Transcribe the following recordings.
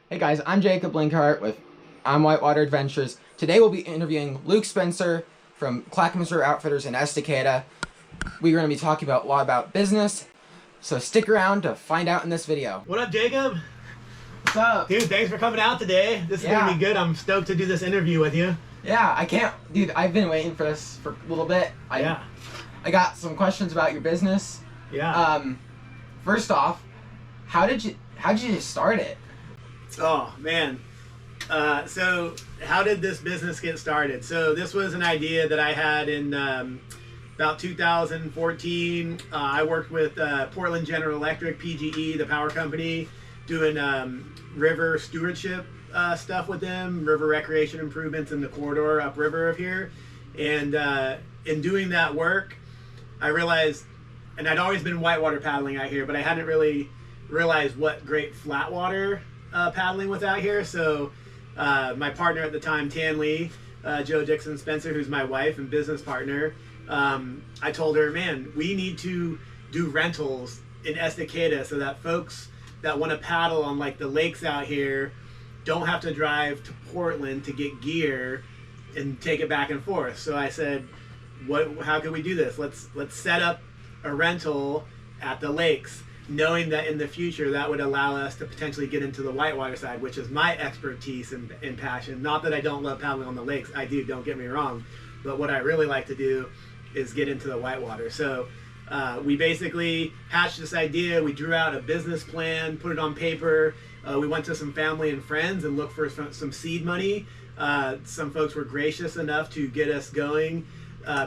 Hey guys, I'm Jacob Blinkhart with I'm Whitewater Adventures. Today we'll be interviewing Luke Spencer from Clackamas River Outfitters in Estacada. We're going to be talking about a lot about business, so stick around to find out in this video. What up, Jacob? What's up? Dude, thanks for coming out today. This is gonna be good. I'm stoked to do this interview with you. Yeah, I can't, dude. I've been waiting for this for a little bit. I got some questions about your business. Yeah. First off, how did you start it? Oh man. So how did this business get started? So this was an idea that I had in about 2014. I worked with Portland General Electric, PGE, the power company, doing river stewardship stuff with them, river recreation improvements in the corridor upriver of here. And in doing that work, I realized, and I'd always been whitewater paddling out here, but I hadn't really realized what great flatwater paddling was out here. So my partner at the time, Tan Lee, Joe Dixon Spencer, who's my wife and business partner, I told her, man, we need to do rentals in Estacada so that folks that want to paddle on like the lakes out here don't have to drive to Portland to get gear and take it back and forth. So I said, how can we do this? Let's set up a rental at the lakes, knowing that in the future that would allow us to potentially get into the whitewater side, which is my expertise and passion. Not that I don't love paddling on the lakes, I do, don't get me wrong, but what I really like to do is get into the whitewater. So we basically hatched this idea. We drew out a business plan, put it on paper. We went to some family and friends and looked for some seed money. Some folks were gracious enough to get us going.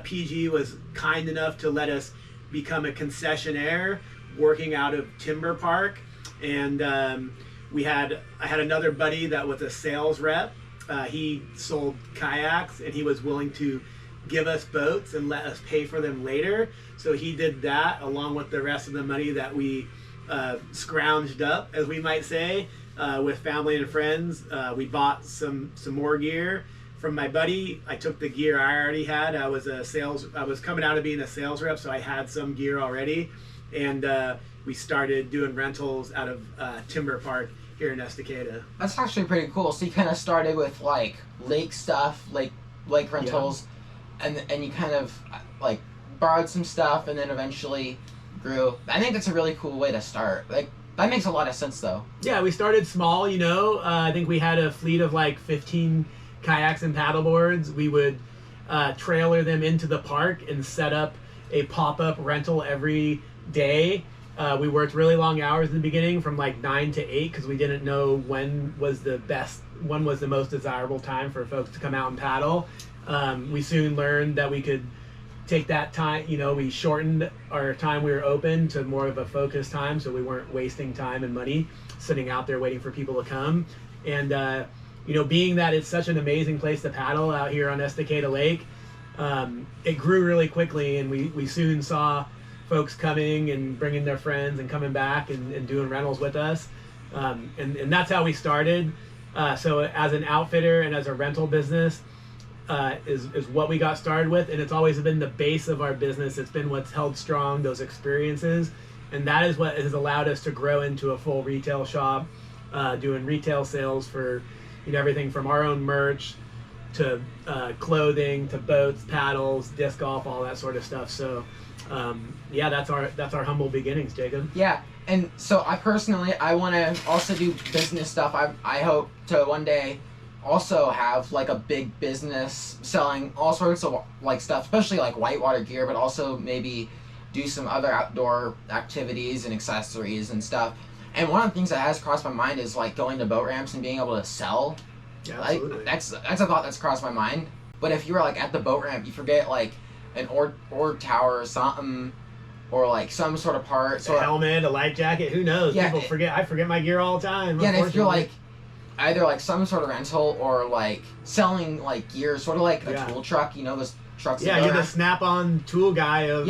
PG was kind enough to let us become a concessionaire working out of Timber Park. And I had another buddy that was a sales rep. He sold kayaks and he was willing to give us boats and let us pay for them later. So he did that along with the rest of the money that we scrounged up, as we might say, with family and friends. We bought some more gear from my buddy. I took the gear I already had. I was coming out of being a sales rep, so I had some gear already. And we started doing rentals out of Timber Park here in Estacada. That's actually pretty cool. So you kind of started with like lake stuff, lake rentals, and you kind of like borrowed some stuff and then eventually grew. I think that's a really cool way to start. Like that makes a lot of sense though. Yeah, we started small, you know. I think we had a fleet of like 15 kayaks and paddleboards. We would trailer them into the park and set up a pop-up rental every day. We worked really long hours in the beginning, from like 9 to 8, because we didn't know when was the most desirable time for folks to come out and paddle. We soon learned that we could take that time, you know, we shortened our time we were open to more of a focused time, so we weren't wasting time and money sitting out there waiting for people to come. And you know, being that it's such an amazing place to paddle out here on Estacada Lake, it grew really quickly, and we soon saw folks coming and bringing their friends and coming back and doing rentals with us. And that's how we started. So as an outfitter and as a rental business, is what we got started with, and it's always been the base of our business. It's been what's held strong, those experiences, and that is what has allowed us to grow into a full retail shop, doing retail sales for, you know, everything from our own merch to clothing to boats, paddles, disc golf, all that sort of stuff. So yeah, that's our humble beginnings, Jacob. Yeah, and so I want to also do business stuff. I hope to one day also have like a big business selling all sorts of like stuff, especially like whitewater gear, but also maybe do some other outdoor activities and accessories and stuff. And one of the things that has crossed my mind is like going to boat ramps and being able to sell. Yeah, like absolutely. that's a thought that's crossed my mind. But if you were like at the boat ramp, you forget like an oar tower or something, or like some sort of part, a helmet, a life jacket, who knows? Yeah, People forget. I forget my gear all the time. Yeah, and if you're like either like some sort of rental or like selling like gear, sort of like a tool truck, you know, those trucks. Yeah, you're the Snap-on tool guy of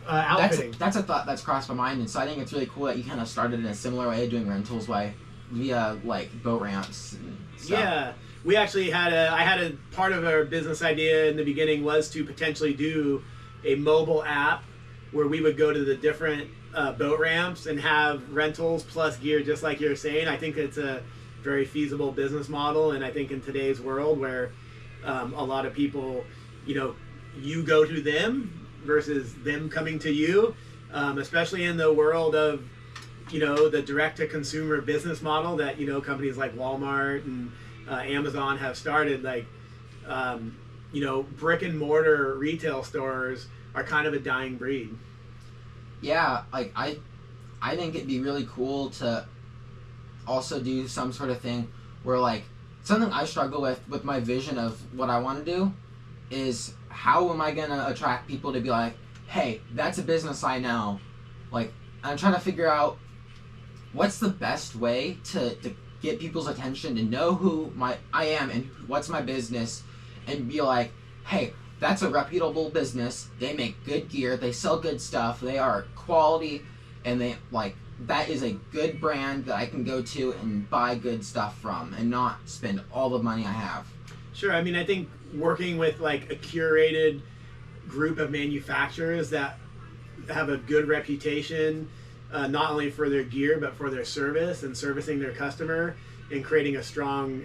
outfitting. That's a thought that's crossed my mind, and so I think it's really cool that you kind of started in a similar way of doing rentals via like boat ramps and stuff. Yeah, we actually had a part of our business idea in the beginning was to potentially do a mobile app where we would go to the different boat ramps and have rentals plus gear, just like you're saying. I think it's a very feasible business model. And I think in today's world where a lot of people, you go to them versus them coming to you, especially in the world of, the direct-to-consumer business model that, companies like Walmart and Amazon have started, like, brick and mortar retail stores are kind of a dying breed. Yeah, like I think it'd be really cool to also do some sort of thing where, like, something I struggle with my vision of what I want to do is how am I going to attract people to be like, hey, that's a business I know. Like, I'm trying to figure out what's the best way to get people's attention, to know who I am and what's my business, and be like, hey, that's a reputable business. They make good gear. They sell good stuff. They are quality, and they, like, that is a good brand that I can go to and buy good stuff from and not spend all the money I have. Sure. I mean, I think working with, like, a curated group of manufacturers that have a good reputation, not only for their gear but for their service and servicing their customer, and creating a strong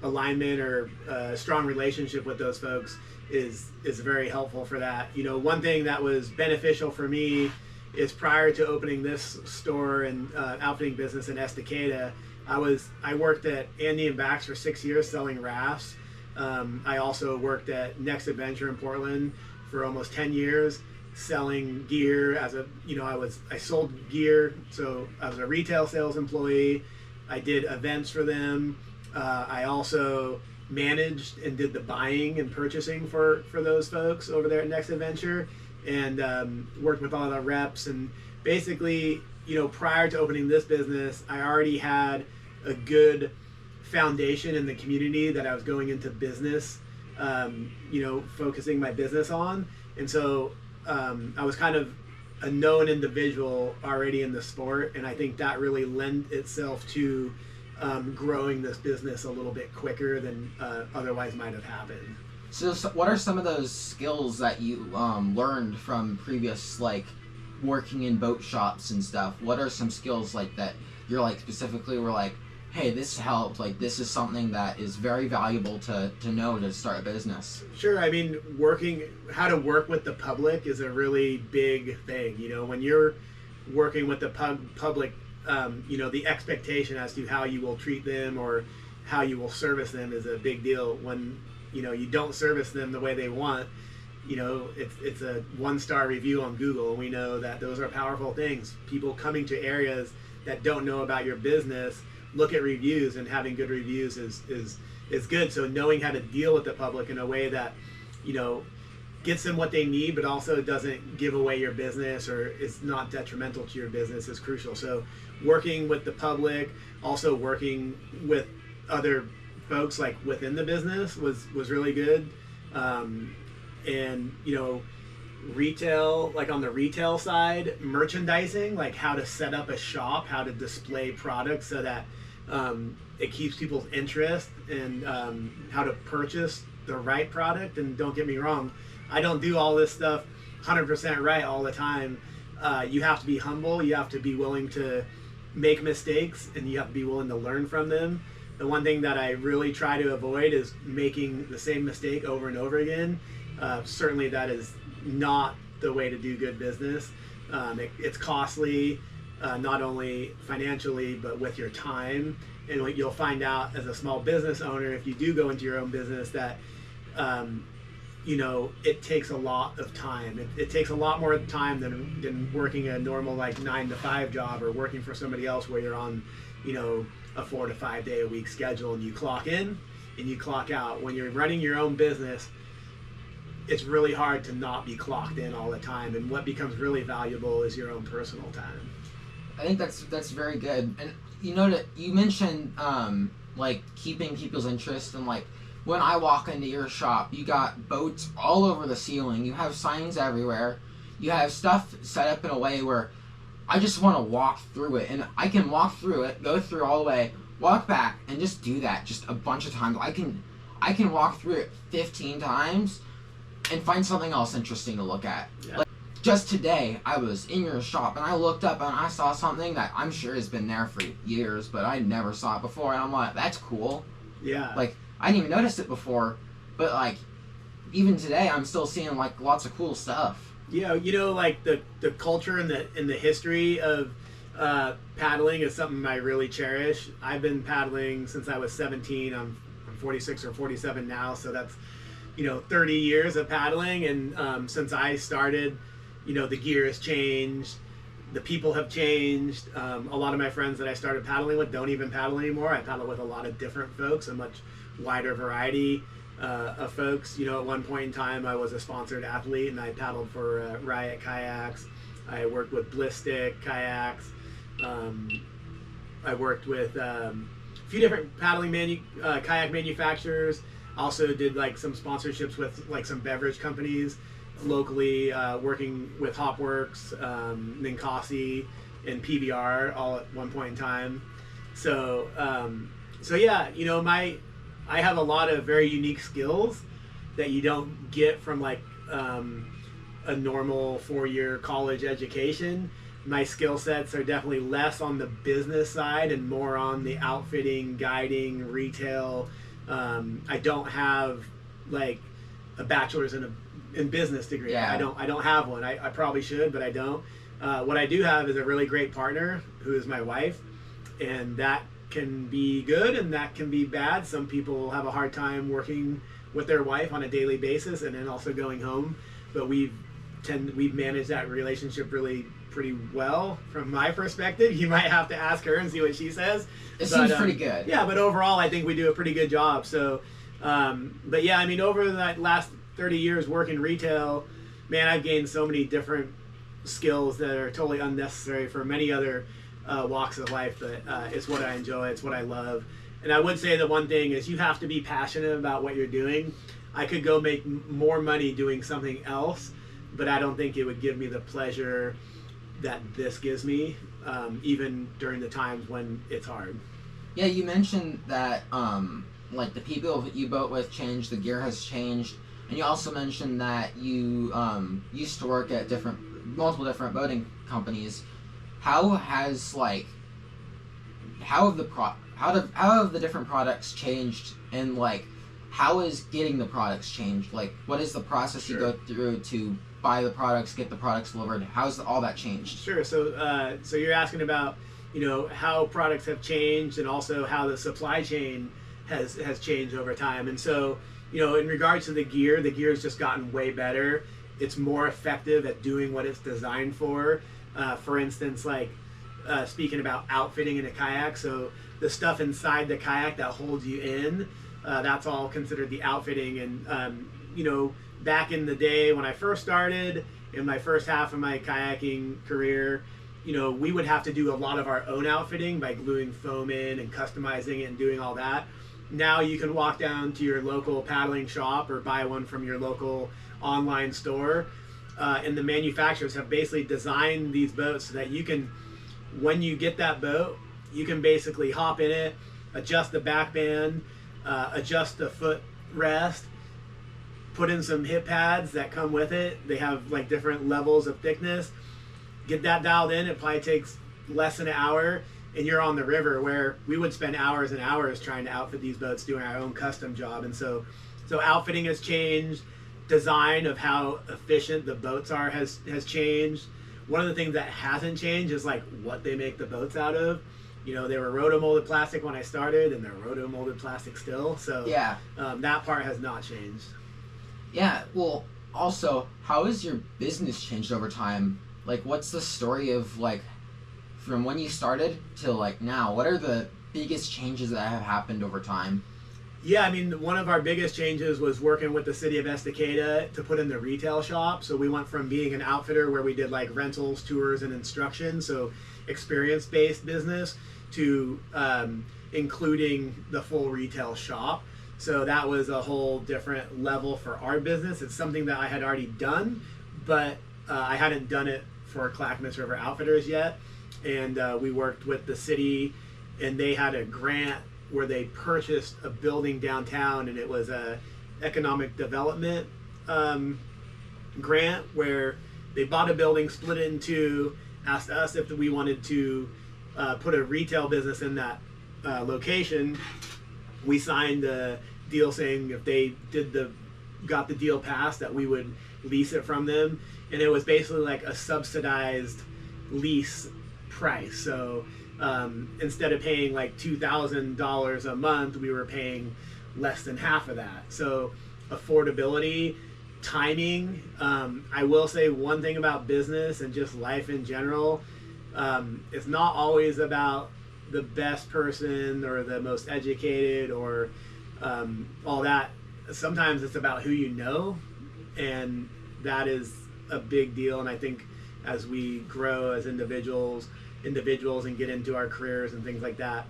alignment or a strong relationship with those folks is very helpful for that. One thing that was beneficial for me is prior to opening this store and outfitting business in Estacada, I worked at Andy and Bax for 6 years selling rafts. I also worked at Next Adventure in Portland for almost 10 years selling gear I sold gear, so I was a retail sales employee. I did events for them. I also managed and did the buying and purchasing for those folks over there at Next Adventure, and worked with all the reps. And basically, prior to opening this business, I already had a good foundation in the community that I was going into business, focusing my business on. And so I was kind of a known individual already in the sport, and I think that really lent itself to growing this business a little bit quicker than otherwise might have happened. So what are some of those skills that you learned from previous, like, working in boat shops and stuff? What are some skills like that you're like specifically were like, hey, this helped, like, this is something that is very valuable to know to start a business? Sure. I mean, how to work with the public is a really big thing. When you're working with the public, the expectation as to how you will treat them or how you will service them is a big deal. When, you don't service them the way they want, it's a 1-star review on Google. We know that those are powerful things. People coming to areas that don't know about your business look at reviews, and having good reviews is good. So knowing how to deal with the public in a way that, gets them what they need, but also doesn't give away your business or is not detrimental to your business is crucial. So working with the public, also working with other folks like within the business was really good. And retail, like on the retail side, merchandising, like how to set up a shop, how to display products so that it keeps people's interest, and how to purchase the right product. And don't get me wrong, I don't do all this stuff 100% right all the time. You have to be humble, you have to be willing to make mistakes, and you have to be willing to learn from them. The one thing that I really try to avoid is making the same mistake over and over again. Certainly that is not the way to do good business. It's costly, not only financially, but with your time. And what you'll find out as a small business owner, if you do go into your own business, that it takes a lot of time. It takes a lot more time than working a normal, like, 9-to-5 job, or working for somebody else where you're on a 4 to 5 day a week schedule, and you clock in and you clock out. When you're running your own business, it's really hard to not be clocked in all the time, and what becomes really valuable is your own personal time. I think that's very good. And you mentioned like keeping people's interest, and like when I walk into your shop, you got boats all over the ceiling, you have signs everywhere, you have stuff set up in a way where I just want to walk through it, and I can walk through it, go through all the way, walk back, and just do that just a bunch of times. I can walk through it 15 times and find something else interesting to look at. Yeah. Like, just today, I was in your shop and I looked up and I saw something that I'm sure has been there for years, but I never saw it before, and I'm like, that's cool. Yeah. Like, I didn't even notice it before, but like, even today, I'm still seeing like lots of cool stuff. Yeah, like the culture and the history of paddling is something I really cherish. I've been paddling since I was 17. I'm 46 or 47 now, so that's 30 years of paddling. And since I started, the gear has changed, the people have changed. A lot of my friends that I started paddling with don't even paddle anymore. I paddle with a lot of different folks, a much wider variety of folks. At one point in time, I was a sponsored athlete, and I paddled for Riot Kayaks. I worked with Blistic Kayaks. I worked with a few different paddling kayak manufacturers. Also did like some sponsorships with like some beverage companies locally, working with Hopworks, Ninkasi, and PBR all at one point in time. So yeah, I have a lot of very unique skills that you don't get from like a normal 4-year college education. My skill sets are definitely less on the business side and more on the outfitting, guiding, retail. I don't have like a bachelor's in business degree. Yeah. I don't have one. I probably should, but I don't. What I do have is a really great partner who is my wife, and that can be good and that can be bad. Some people have a hard time working with their wife on a daily basis and then also going home, but we've managed that relationship really pretty well from my perspective. You might have to ask her and see what she says. It seems pretty good. Yeah, but overall I think we do a pretty good job. So but yeah, I mean, over that last 30 years working retail, man, I've gained so many different skills that are totally unnecessary for many other walks of life, but it's what I enjoy, it's what I love. And I would say the one thing is you have to be passionate about what you're doing. I could go make more money doing something else, but I don't think it would give me the pleasure that this gives me, even during the times when it's hard. Yeah, you mentioned that like the people that you boat with changed, the gear has changed, and you also mentioned that you used to work at multiple different boating companies. How have the different products changed, and like how is getting the products changed? Like, what is the process you go through to buy the products, get the products delivered? How's all that changed? Sure. So you're asking about how products have changed and also how the supply chain has changed over time. And so in regards to the gear's just gotten way better. It's more effective at doing what it's designed for. For instance, like speaking about outfitting in a kayak, so the stuff inside the kayak that holds you in, that's all considered the outfitting. And back in the day when I first started, in my first half of my kayaking career, we would have to do a lot of our own outfitting by gluing foam in and customizing it and doing all that. Now you can walk down to your local paddling shop or buy one from your local online store, and the manufacturers have basically designed these boats so that you can, when you get that boat, you can basically hop in it, adjust the back band, adjust the foot rest, put in some hip pads that come with it. They have like different levels of thickness. Get that dialed in. It probably takes less than an hour, and you're on the river, where we would spend hours and hours trying to outfit these boats, doing our own custom job. And so outfitting has changed. Design of how efficient the boats are has changed. One of the things that hasn't changed is like what they make the boats out of. They were roto-molded plastic when I started, and they're roto-molded plastic still. So yeah, that part has not changed. Yeah, well, also, how has your business changed over time? Like, what's the story of, like, from when you started till, like, now? What are the biggest changes that have happened over time? Yeah, I mean, one of our biggest changes was working with the city of Estacada to put in the retail shop. So we went from being an outfitter where we did, like, rentals, tours, and instruction, so experience-based business, to including the full retail shop. So that was a whole different level for our business. It's something that I had already done, but I hadn't done it for Clackamas River Outfitters yet. And we worked with the city, and they had a grant where they purchased a building downtown, and it was a economic development grant where They bought a building, split it in two, asked us if we wanted to put a retail business in that location. We signed a deal saying if they got the deal passed, that we would lease it from them, and it was basically like a subsidized lease price. So instead of paying like $2,000 a month, we were paying less than half of that. So affordability, timing. I will say one thing about business and just life in general, it's not always about the best person or the most educated or all that. Sometimes it's about who you know, and that is a big deal. And I think as we grow as individuals and get into our careers and things like that,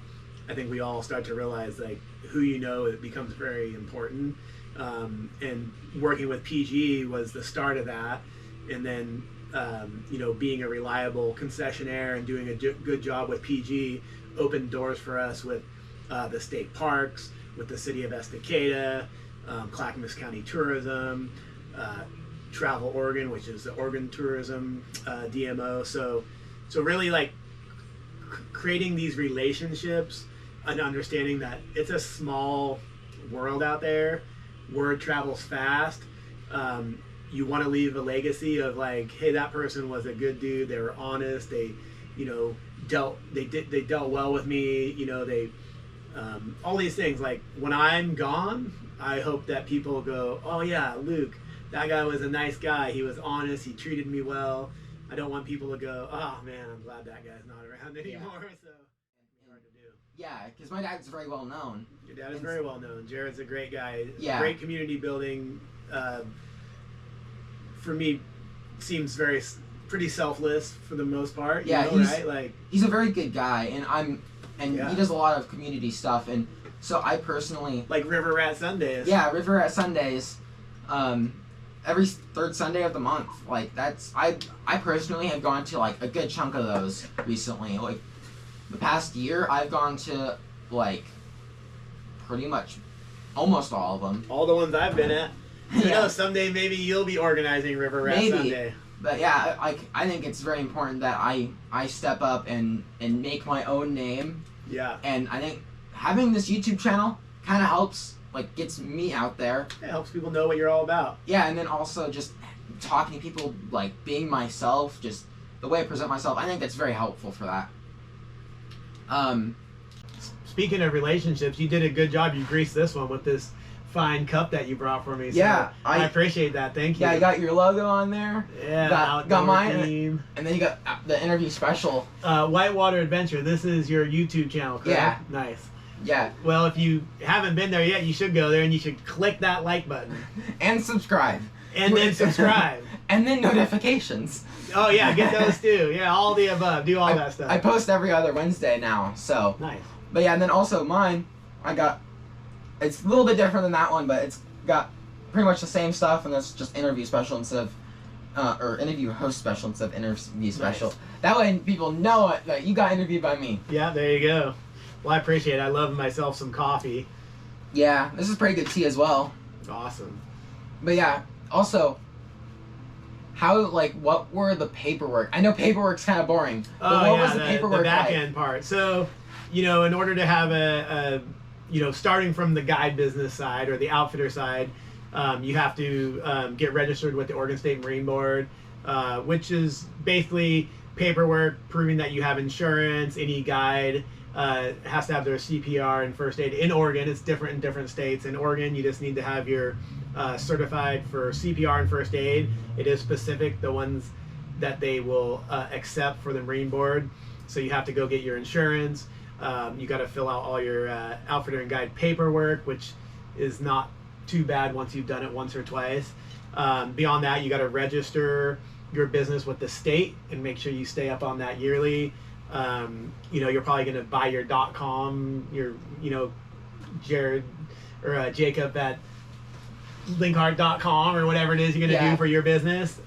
I think we all start to realize like who you know, it becomes very important. And working with PG was the start of that, and then being a reliable concessionaire and doing a good job with PG opened doors for us with the state parks, with the city of Estacada, Clackamas County Tourism, Travel Oregon, which is the Oregon Tourism DMO. So really like creating these relationships and understanding that it's a small world out there. Word travels fast. You want to leave a legacy of like, hey, that person was a good dude. They were honest. They, dealt well with me. They, all these things. Like when I'm gone, I hope that people go, oh yeah, Luke, that guy was a nice guy. He was honest. He treated me well. I don't want people to go, oh man, I'm glad that guy's not around anymore. So it's hard to do. Yeah, because my dad's very well known. Your dad is very well known. Jared's a great guy. Yeah. Great community building. For me, seems pretty selfless for the most part. Yeah, right? Like he's a very good guy, and Yeah. he does a lot of community stuff, and so I personally like River Rat Sundays. Yeah, River at Sundays, every third Sunday of the month. Like that's I personally have gone to like a good chunk of those recently. Like the past year, I've gone to like pretty much almost all of them. All the ones I've been at. Who Yeah. knows? Someday maybe you'll be organizing River Rat Sunday. But yeah, I think it's very important that I step up and make my own name. Yeah. And I think having this YouTube channel kind of helps, like gets me out there. It helps people know what you're all about. Yeah, and then also just talking to people, like being myself, just the way I present myself. I think that's very helpful for that. Speaking of relationships, you did a good job. You greased this one with this fine cup that you brought for me. So Yeah, I appreciate that. Thank you. Yeah, I got your logo on there. Yeah, got mine, theme. and then you got the interview special. Whitewater Adventure. This is your YouTube channel, correct? Yeah. Nice. Yeah. Well, if you haven't been there yet, you should go there and you should click that like button. And subscribe. And then subscribe. And then notifications. Oh yeah, get those too. Yeah, all the above. Do all that stuff. I post every other Wednesday now, so. Nice. But yeah, and then also mine, it's a little bit different than that one, but it's got pretty much the same stuff, and it's just interview special instead of, or interview host special instead of interview special. Nice. That way people know it, that you got interviewed by me. Yeah, there you go. Well, I appreciate it. I love myself some coffee. Yeah, this is pretty good tea as well. Awesome. But yeah, also, what were the paperwork? I know paperwork's kind of boring, but what was the paperwork the back like? end part. So, in order to have a starting from the guide business side or the outfitter side, you have to get registered with the Oregon State Marine Board, which is basically paperwork proving that you have insurance. Any guide has to have their CPR and first aid. In Oregon, it's different in different states. In Oregon, you just need to have your certified for CPR and first aid. It is specific, the ones that they will accept for the Marine Board. So you have to go get your insurance. You got to fill out all your outfitter and guide paperwork, which is not too bad once you've done it once or twice. Beyond that, you got to register your business with the state and make sure you stay up on that yearly. You're probably going to buy your .com, your Jared or Jacob at linkhart.com or whatever it is you're going to do for your business.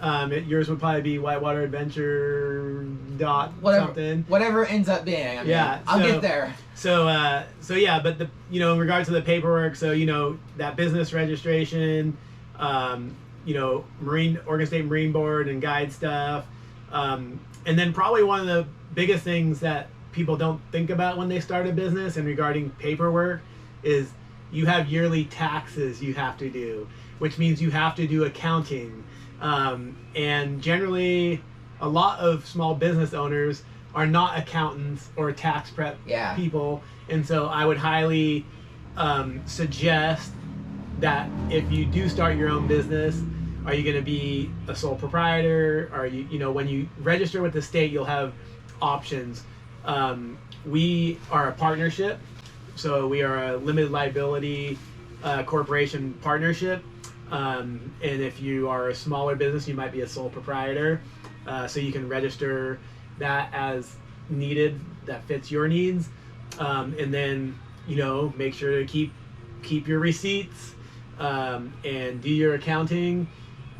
Yours would probably be whitewater adventure something. Whatever it ends up being. I mean, I'll get there. So yeah, but in regards to the paperwork, so that business registration, Oregon State Marine Board and guide stuff. And then probably one of the biggest things that people don't think about when they start a business and regarding paperwork is you have yearly taxes you have to do, which means you have to do accounting. And generally, a lot of small business owners are not accountants or tax prep people. And so I would highly suggest that if you do start your own business, are you going to be a sole proprietor? Are you, when you register with the state, you'll have options. We are a partnership, so we are a limited liability corporation partnership. And if you are a smaller business, you might be a sole proprietor. So you can register that as needed, that fits your needs. And then, make sure to keep your receipts and do your accounting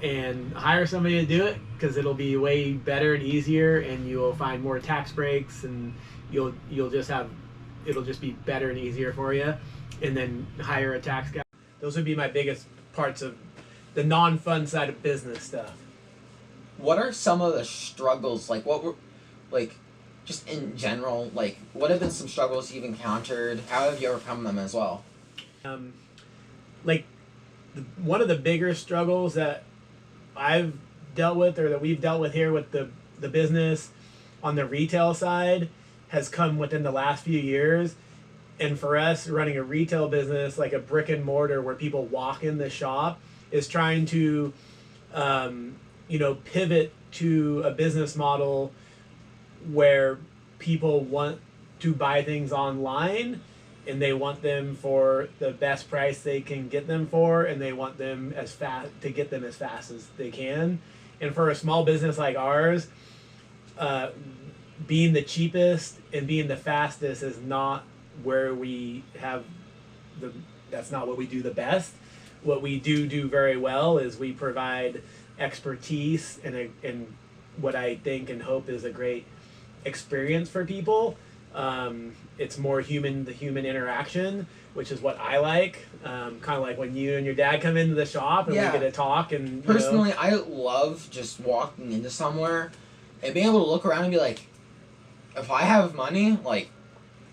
and hire somebody to do it, because it'll be way better and easier, and you'll find more tax breaks, and it'll just be better and easier for you. And then hire a tax guy. Those would be my biggest parts of the non-fun side of business stuff. What are some of the struggles, just in general, what have been some struggles you've encountered? How have you overcome them as well? One of the bigger struggles that I've dealt with, or that we've dealt with here with the business on the retail side, has come within the last few years. And for us, running a retail business, like a brick and mortar where people walk in the shop, is trying to pivot to a business model where people want to buy things online, and they want them for the best price they can get them for, and they want them as fast as they can. And for a small business like ours, being the cheapest and being the fastest is not where we have that's not what we do the best. What we do very well is we provide expertise and what I think and hope is a great experience for people. It's more the human interaction, which is what I like. Kind of like when you and your dad come into the shop and we get to talk. And personally, I love just walking into somewhere and being able to look around and be like, if I have money,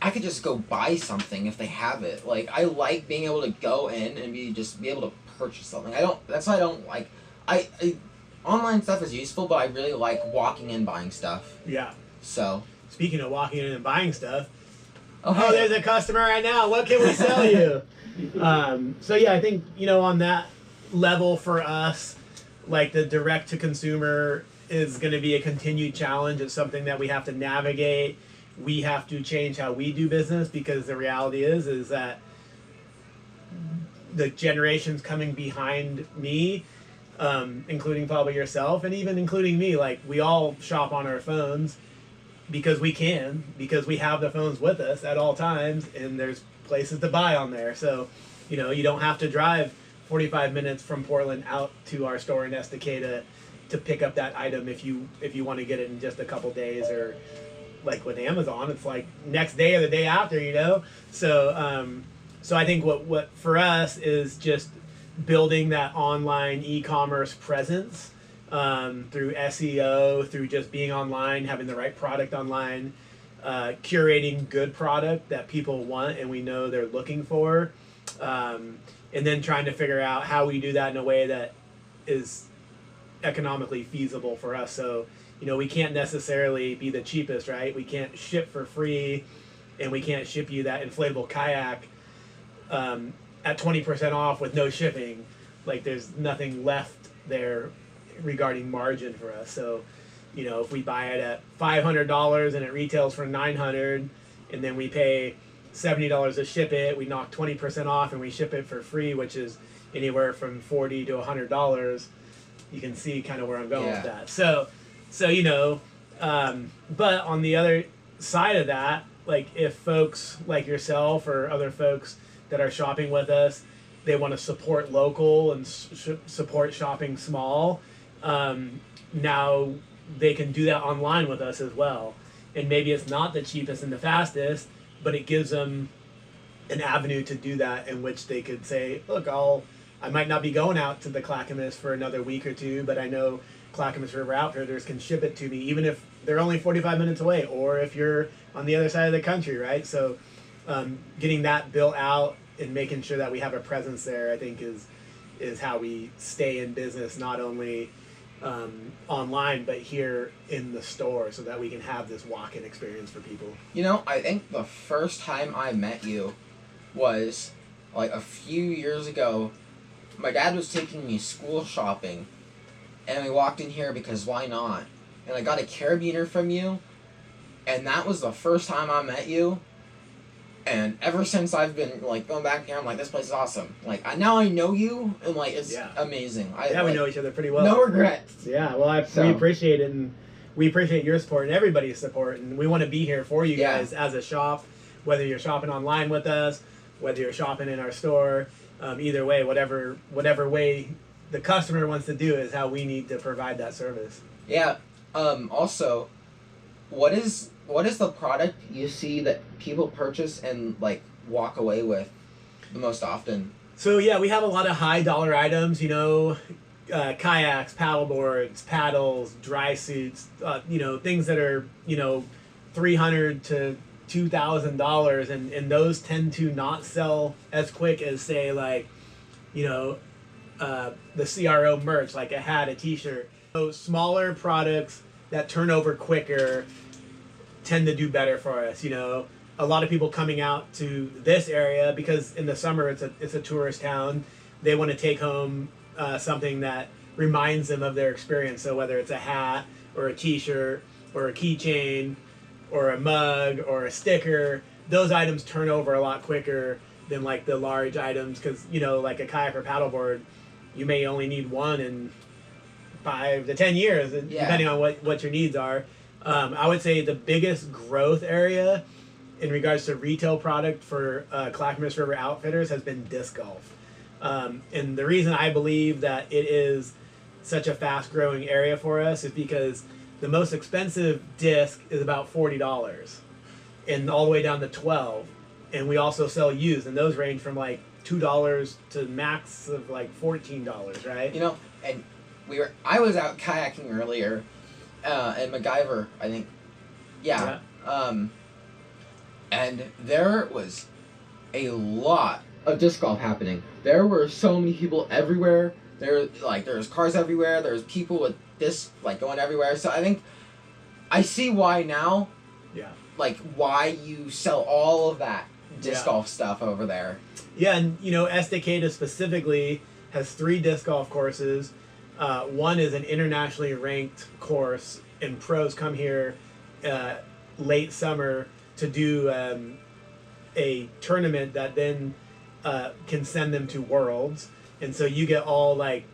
I could just go buy something if they have it. I like being able to go in and be able to purchase something. That's why I don't like. I online stuff is useful, but I really like walking in buying stuff. Yeah. So. Speaking of walking in and buying stuff, oh, there's a customer right now. What can we sell you? I think, on that level for us, the direct to consumer is going to be a continued challenge. It's something that we have to navigate. We have to change how we do business, because the reality is that the generations coming behind me, including probably yourself and even including me, we all shop on our phones because we have the phones with us at all times, and there's places to buy on there. So, you don't have to drive 45 minutes from Portland out to our store in Estacada to pick up that item if you want to get it in just a couple days, or with Amazon, it's next day or the day after, So, so I think what for us is just building that online e-commerce presence, through SEO, through just being online, having the right product online, curating good product that people want and we know they're looking for, and then trying to figure out how we do that in a way that is economically feasible for us. So, we can't necessarily be the cheapest, right? We can't ship for free, and we can't ship you that inflatable kayak at 20% off with no shipping. There's nothing left there regarding margin for us. So, if we buy it at $500 and it retails for $900, and then we pay $70 to ship it, we knock 20% off and we ship it for free, which is anywhere from $40 to $100. You can see kind of where I'm going with that. So but on the other side of that, if folks like yourself or other folks that are shopping with us, they want to support local and support shopping small, now they can do that online with us as well. And maybe it's not the cheapest and the fastest, but it gives them an avenue to do that, in which they could say, look, I might not be going out to the Clackamas for another week or two, but I know Clackamas River Outfitters can ship it to me, even if they're only 45 minutes away, or if you're on the other side of the country, right? So getting that built out and making sure that we have a presence there, I think is how we stay in business, not only online, but here in the store, so that we can have this walk-in experience for people. You know, I think the first time I met you was like a few years ago. My dad was taking me school shopping, and we walked in here because why not? And I got a carabiner from you, and that was the first time I met you. And ever since I've been like going back here, I'm like, this place is awesome. Like now I know you, and like it's amazing. We know each other pretty well. No regrets. Yeah, well, we appreciate it, and we appreciate your support and everybody's support, and we want to be here for you guys as a shop, whether you're shopping online with us, whether you're shopping in our store, either way, whatever way the customer wants to do is how we need to provide that service. Yeah. Also, what is the product you see that people purchase and like walk away with the most often? So yeah, we have a lot of high dollar items, you know, kayaks, paddle boards, paddles, dry suits, you know, things that are, you know, $300 to $2,000, and those tend to not sell as quick as, say, like, you know, the CRO merch, like a hat, a t-shirt. So smaller products that turn over quicker tend to do better for us. You know, a lot of people coming out to this area because in the summer it's a tourist town. They want to take home something that reminds them of their experience. So whether it's a hat or a t-shirt or a keychain or a mug or a sticker, those items turn over a lot quicker than like the large items, because, you know, like a kayak or paddleboard, you may only need one in 5 to 10 years, depending on what your needs are. I would say the biggest growth area in regards to retail product for Clackamas River Outfitters has been disc golf. And the reason I believe that it is such a fast growing area for us is because the most expensive disc is about $40 and all the way down to $12. And we also sell used, and those range from like $2 to max of like $14, right? You know, and I was out kayaking earlier, at MacGyver, I think. Yeah. And there was a lot of disc golf happening. There were so many people everywhere. There's cars everywhere. There's people with disc like going everywhere. So I think I see why now. Yeah. Like why you sell all of that disc golf stuff over there. Yeah, and you know, Estacada specifically has 3 disc golf courses. One is an internationally ranked course, and pros come here late summer to do a tournament that then can send them to Worlds. And so you get all like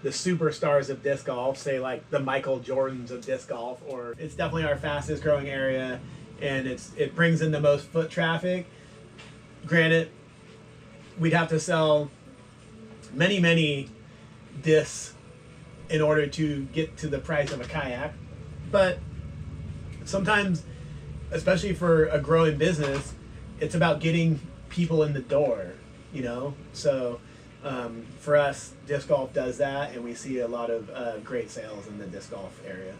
the superstars of disc golf, say like the Michael Jordans of disc golf, or it's definitely our fastest growing area, and it brings in the most foot traffic. Granted, we'd have to sell many discs in order to get to the price of a kayak, but sometimes, especially for a growing business, it's about getting people in the door, you know? So for us, disc golf does that, and we see a lot of great sales in the disc golf area.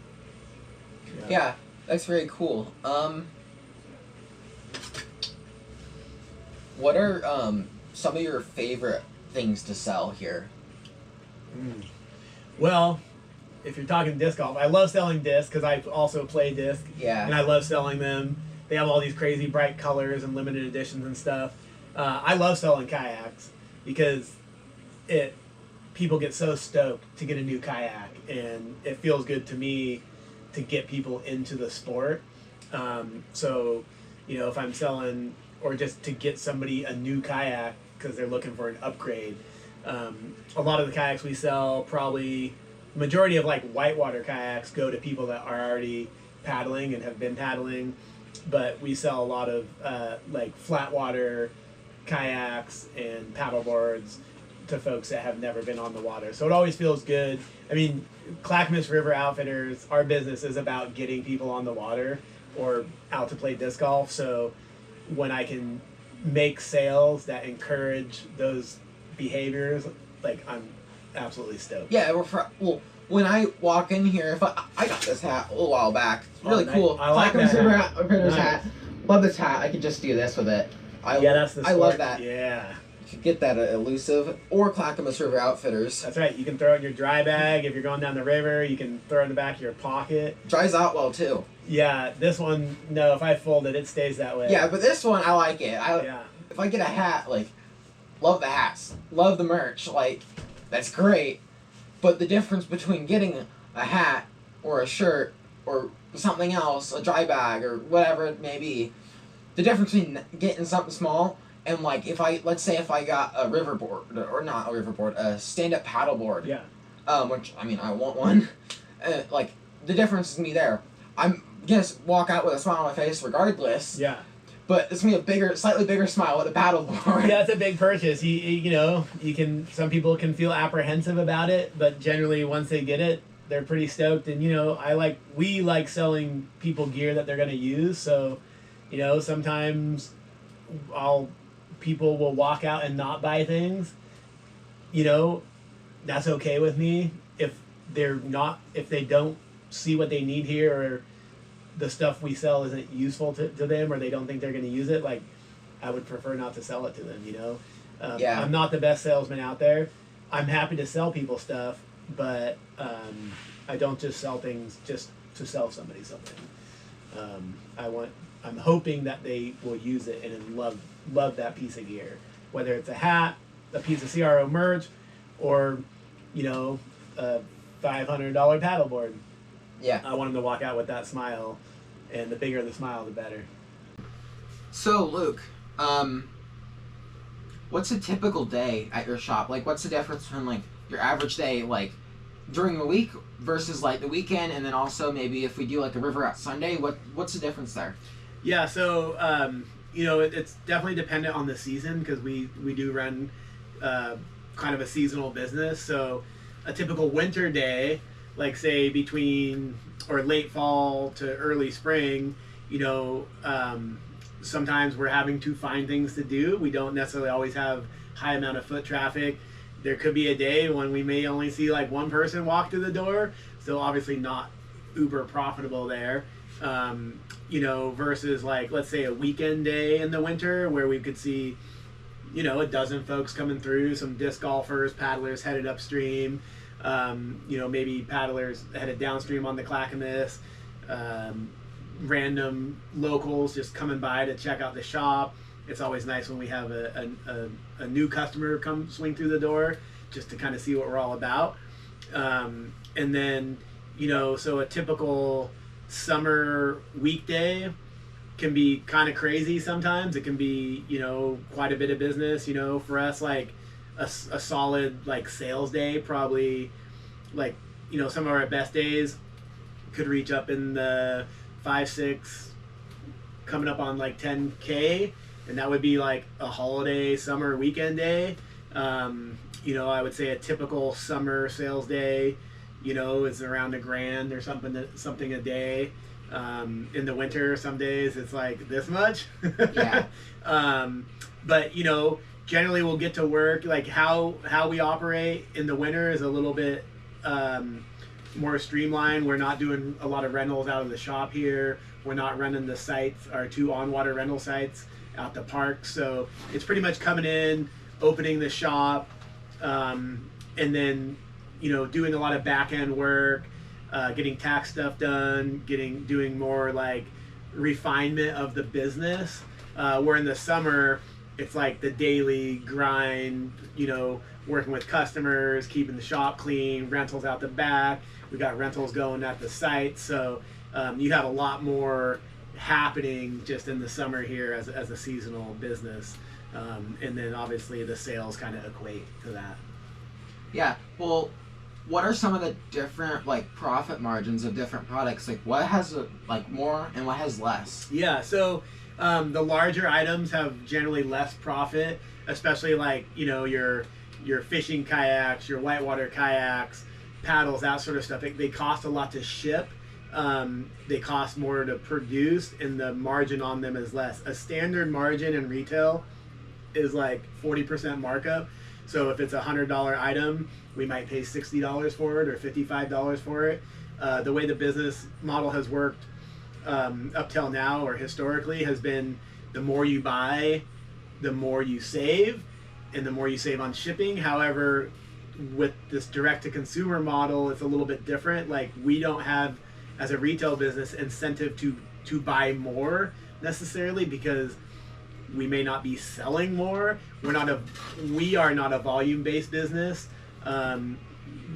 Yeah, that's very cool. What are some of your favorite things to sell here? Well, if you're talking disc golf, I love selling discs because I also play disc. Yeah. And I love selling them. They have all these crazy bright colors and limited editions and stuff. I love selling kayaks because people get so stoked to get a new kayak, and it feels good to me to get people into the sport. So, you know, if I'm selling, or just to get somebody a new kayak because they're looking for an upgrade. A lot of the kayaks we sell, probably majority of like whitewater kayaks, go to people that are already paddling and have been paddling, but we sell a lot of like flat water kayaks and paddle boards to folks that have never been on the water. So it always feels good. I mean, Clackamas River Outfitters, our business is about getting people on the water or out to play disc golf. So when I can make sales that encourage those behaviors like I'm absolutely stoked. Yeah, well, when I walk in here, if I got this hat a little while back. It's really cool. I like Clackamas that River hat. Outfitters Nice. hat. Love this hat. I could just do this with it. That's the I love that. Yeah. You could get that at Elusive or Clackamas River Outfitters. That's right. You can throw it in your dry bag if you're going down the river. You can throw it in the back of your pocket. Dries out well too. Yeah, this one, no, if I fold it, it stays that way. Yeah, but this one I like it. Yeah. If I get a hat, like, love the hats, love the merch, like, that's great. But the difference between getting a hat or a shirt or something else, a dry bag or whatever it may be, the difference between getting something small and like let's say if I got a riverboard or not a riverboard, a stand-up paddleboard. Yeah. Which I mean I want one. Like the difference is me there. I'm gonna walk out with a smile on my face regardless. Yeah. But it's gonna be a slightly bigger smile with a paddleboard. Yeah, it's a big purchase. Some people can feel apprehensive about it, but generally once they get it, they're pretty stoked. And we like selling people gear that they're gonna use. So, sometimes people will walk out and not buy things. That's okay with me if they don't see what they need here, or the stuff we sell isn't useful to them, or they don't think they're going to use it. Like, I would prefer not to sell it to them, Yeah. I'm not the best salesman out there. I'm happy to sell people stuff, but I don't just sell things just to sell somebody something. I'm hoping that they will use it and love that piece of gear, whether it's a hat, a piece of CRO merch, or a $500 paddleboard. Yeah. I want them to walk out with that smile, and the bigger the smile, the better. So Luke, what's a typical day at your shop? Like, what's the difference between like your average day, like during the week versus like the weekend, and then also maybe if we do like a river out Sunday, what's the difference there? Yeah, so it's definitely dependent on the season, because we do run kind of a seasonal business. So a typical winter day, like say between or late fall to early spring, sometimes we're having to find things to do. We don't necessarily always have high amount of foot traffic. There could be a day when we may only see like one person walk through the door, so obviously not uber profitable there. Versus like, let's say a weekend day in the winter where we could see, a dozen folks coming through, some disc golfers, paddlers headed upstream, maybe paddlers headed downstream on the Clackamas, random locals just coming by to check out the shop. It's always nice when we have a new customer come swing through the door just to kind of see what we're all about. And then, so a typical summer weekday can be kind of crazy sometimes. It can be, quite a bit of business, for us, like a solid like sales day, probably like, some of our best days could reach up in the 5-6, coming up on like 10K, and that would be like a holiday summer weekend day. I would say a typical summer sales day, is around $1,000 or something a day. In the winter, some days it's like this much. Yeah. But generally we'll get to work. Like how we operate in the winter is a little bit more streamlined. We're not doing a lot of rentals out of the shop here. We're not running the sites, our 2 on-water rental sites out the park. So it's pretty much coming in, opening the shop, and then doing a lot of back-end work, getting tax stuff done, doing more like refinement of the business. Where in the summer, it's like the daily grind, working with customers, keeping the shop clean, rentals out the back. We got rentals going at the site. So you have a lot more happening just in the summer here as a seasonal business. And then obviously the sales kind of equate to that. Yeah. Well, what are some of the different like profit margins of different products? Like what has like more and what has less? Yeah. So the larger items have generally less profit, especially like your fishing kayaks, your whitewater kayaks, paddles, that sort of stuff. They cost a lot to ship. They cost more to produce, and the margin on them is less. A standard margin in retail is like 40% markup. So if it's $100 item, we might pay $60 for it or $55 for it. The way the business model has worked up till now or historically has been the more you buy, the more you save, and the more you save on shipping. However, with this direct-to-consumer model, it's a little bit different. Like, we don't have, as a retail business, incentive to buy more necessarily, because we may not be selling more. We are not a volume-based business.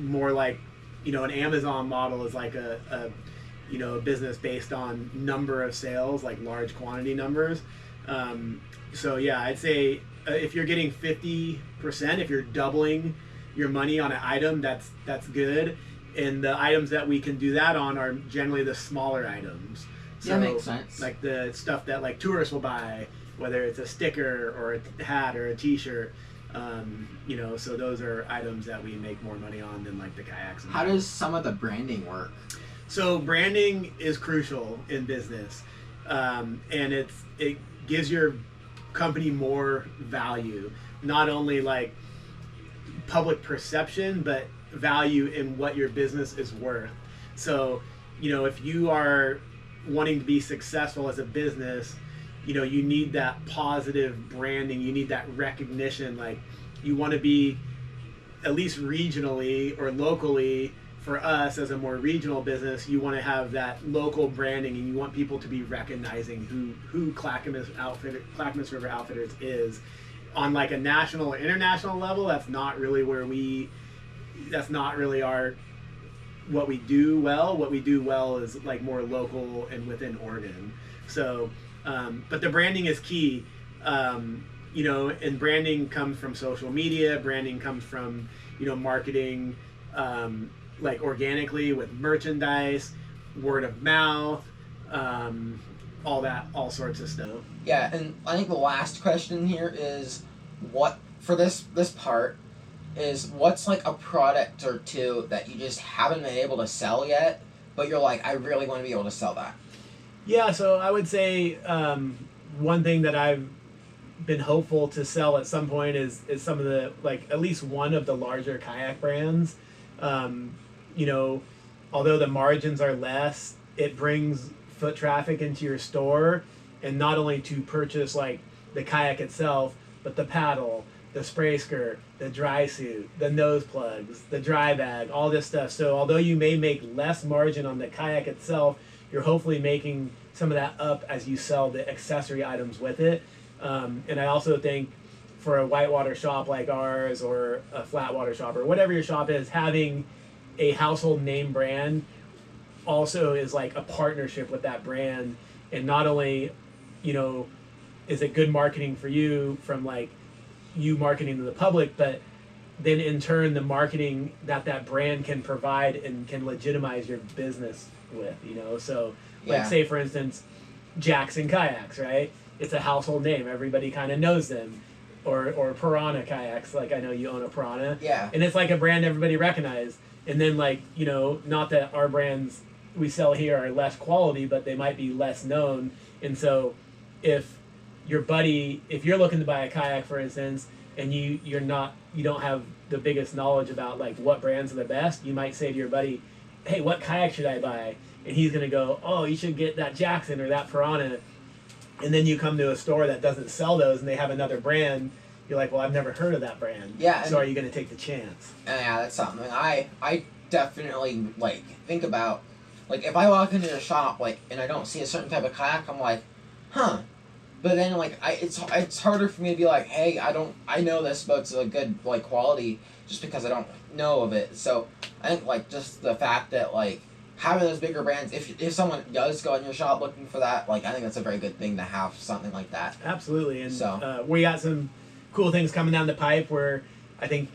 More like, an Amazon model is like a business based on number of sales, like large quantity numbers. So yeah, I'd say if you're getting 50%, if you're doubling your money on an item, that's good. And the items that we can do that on are generally the smaller items. So, yeah, makes sense. Like the stuff that like tourists will buy, whether it's a sticker or a hat or a T-shirt. So those are items that we make more money on than like the kayaks. How does some of the branding work? So branding is crucial in business, and it gives your company more value, not only like public perception, but value in what your business is worth. So, if you are wanting to be successful as a business, you need that positive branding, you need that recognition. Like, you want to be, at least regionally or locally, for us as a more regional business, you want to have that local branding, and you want people to be recognizing who Clackamas River Outfitters is. On like a national or international level, that's not really what we do well. What we do well is like more local and within Oregon. So, but the branding is key. And branding comes from social media. Branding comes from, marketing, like organically with merchandise, word of mouth, all sorts of stuff. Yeah, and I think the last question here is, what for this part is, what's like a product or two that you just haven't been able to sell yet, but you're like, I really want to be able to sell that? Yeah, so I would say one thing that I've been hopeful to sell at some point is some of the, like, at least one of the larger kayak brands. Although the margins are less, it brings foot traffic into your store, and not only to purchase like the kayak itself, but the paddle, the spray skirt, the dry suit, the nose plugs, the dry bag, all this stuff. So although you may make less margin on the kayak itself, you're hopefully making some of that up as you sell the accessory items with it. And I also think for a whitewater shop like ours, or a flatwater shop, or whatever your shop is, having a household name brand also is like a partnership with that brand. And not only, is it good marketing for you from like you marketing to the public, but then in turn the marketing that brand can provide and can legitimize your business with, so like, say for instance, Jackson Kayaks, right? It's a household name, everybody kind of knows them. Or Piranha Kayaks, like I know you own a Piranha. Yeah. And it's like a brand everybody recognizes. And then like, not that our brands we sell here are less quality, but they might be less known. And so if you're looking to buy a kayak, for instance, and you don't have the biggest knowledge about like what brands are the best, you might say to your buddy, hey, what kayak should I buy? And he's going to go, oh, you should get that Jackson or that Piranha. And then you come to a store that doesn't sell those and they have another brand. You're like, well, I've never heard of that brand. Yeah. So are you going to take the chance? Yeah, that's something I definitely like think about. Like, if I walk into a shop, like, and I don't see a certain type of kayak, I'm like, huh. But then, like, it's harder for me to be like, hey, I know this boat's a good, like, quality, just because I don't know of it. So I think, like, just the fact that, like, having those bigger brands, if someone does go in your shop looking for that, like, I think that's a very good thing to have something like that. Absolutely. And so we got some cool things coming down the pipe where I think,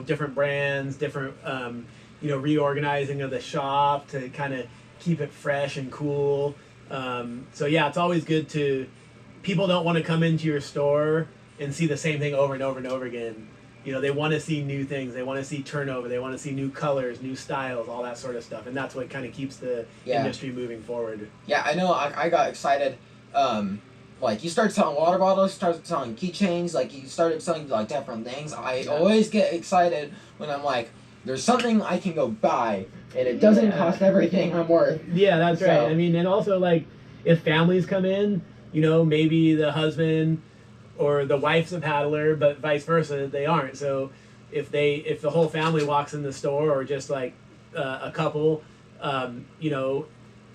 different brands, different, reorganizing of the shop to kind of keep it fresh and cool. So yeah, it's always good people don't want to come into your store and see the same thing over and over and over again. They want to see new things. They want to see turnover. They want to see new colors, new styles, all that sort of stuff. And that's what kind of keeps the industry moving forward. Yeah, I know. I got excited like you start selling water bottles, start selling keychains, like you started selling like different things. I always get excited when I'm like, there's something I can go buy, and it doesn't cost everything I'm worth. Yeah, that's right. I mean, and also like if families come in, you know, maybe the husband or the wife's a paddler, but vice versa, they aren't. So if the whole family walks in the store, or just like a couple, you know,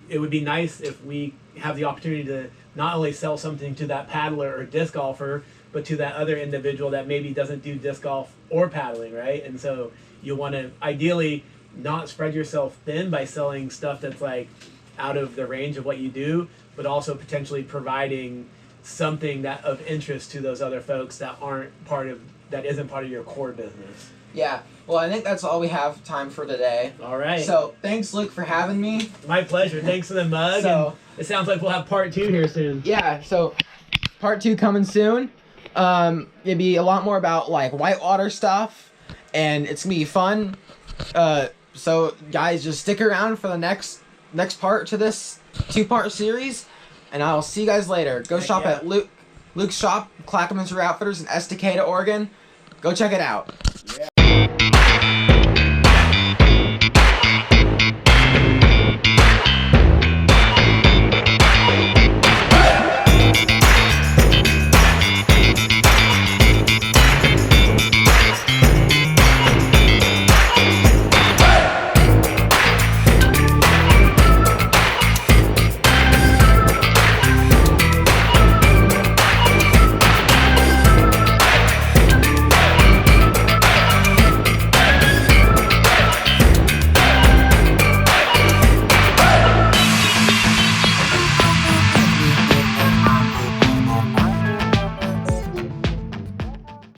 it would be nice if we have the opportunity to not only sell something to that paddler or disc golfer, but to that other individual that maybe doesn't do disc golf or paddling, right? And so you want to ideally not spread yourself thin by selling stuff that's like out of the range of what you do, but also potentially providing something that of interest to those other folks that isn't part of your core business. Yeah. Well, I think that's all we have time for today. All right. So thanks, Luke, for having me. My pleasure. Thanks for the mug. So, and it sounds like we'll have part 2 here soon. Yeah. So part 2 coming soon. It'd be a lot more about like whitewater stuff, and it's gonna be fun. So guys, just stick around for the next part to this 2-part series, and I'll see you guys later. Go shop at Luke's shop, Clackamas River Outfitters in Estacada, Oregon. Go check it out. Yeah.